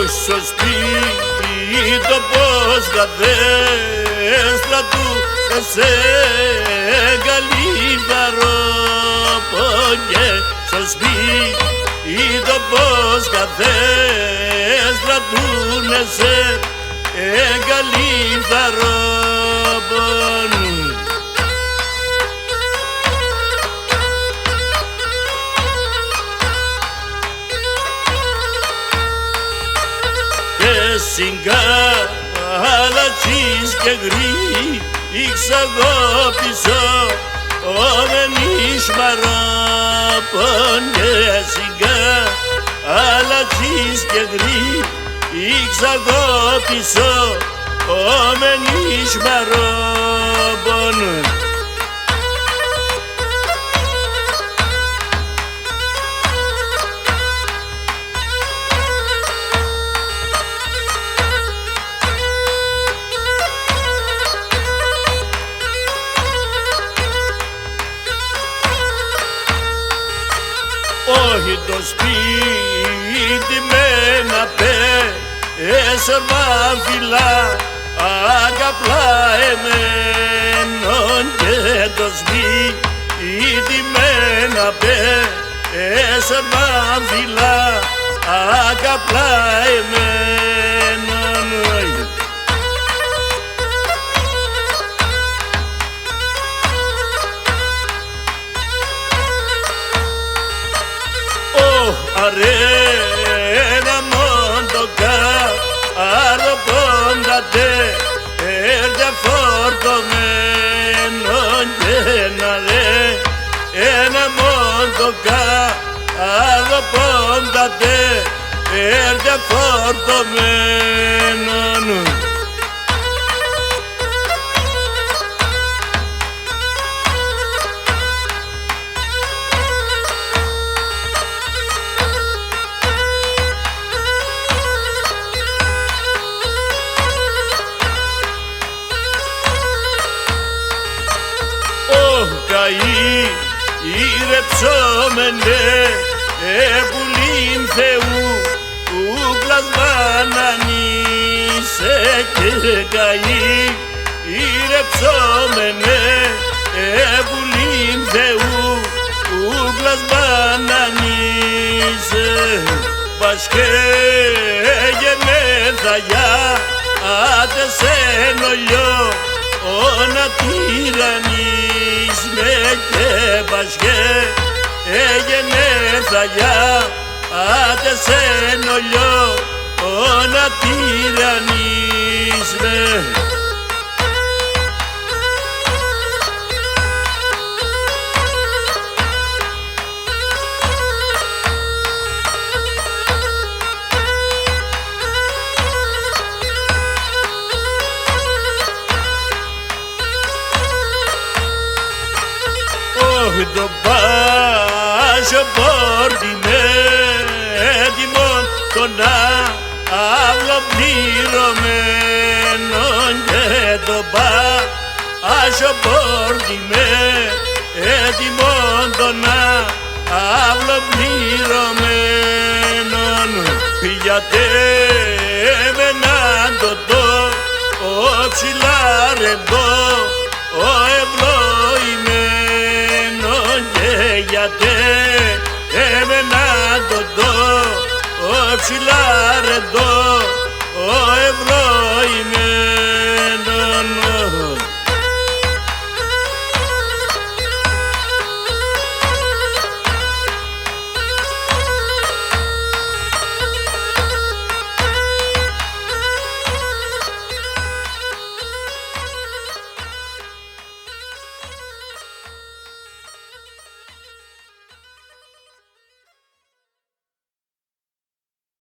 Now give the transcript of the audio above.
στο σπίτι το πως καθές στρατού σε καλύβαροπονιέ στο σπίτι το πως καθές στρατού σε καλύβαροπονιέ. Συγκάλατσις και γρήξ αγάπησα δεν εις παράπονε. Συγκάλατσις και γρήξ αγάπησα δεν εις παράπονε. Όχι το σπίτι με να πέσερμα φυλά αγαπλά εμένον και το σπίτι με να πέσερμα φυλά αγαπλά εμένον. Αρένα μόντοκα αρροπόντατε έρδια φορτωμένον και να ρε ένα μόντοκα αρροπόντατε έρδια φορτωμένον. Ηρεψόμενε πουλήν Θεού πλασμάνανισε και καεί. Ηρεψόμενε πουλήν Θεού πλασμάνανισε. Πασχέ γενέθαγια άτε σε νολιό να τυραννείς με και πασχέ γενέθαγια άτε σε νολιό να τυραννείς με. Το πάσο πόρτι με έτοιμον τον αύλο πληρωμένον και το πάσο πόρτι με έτοιμον τον αύλο πληρωμένον. Γιατί με έναν τοτό ο ψηλά ρεμπό ο ευλογημένον και γιατί εμένα το ψηλά ρεντό ο ευλογημένον.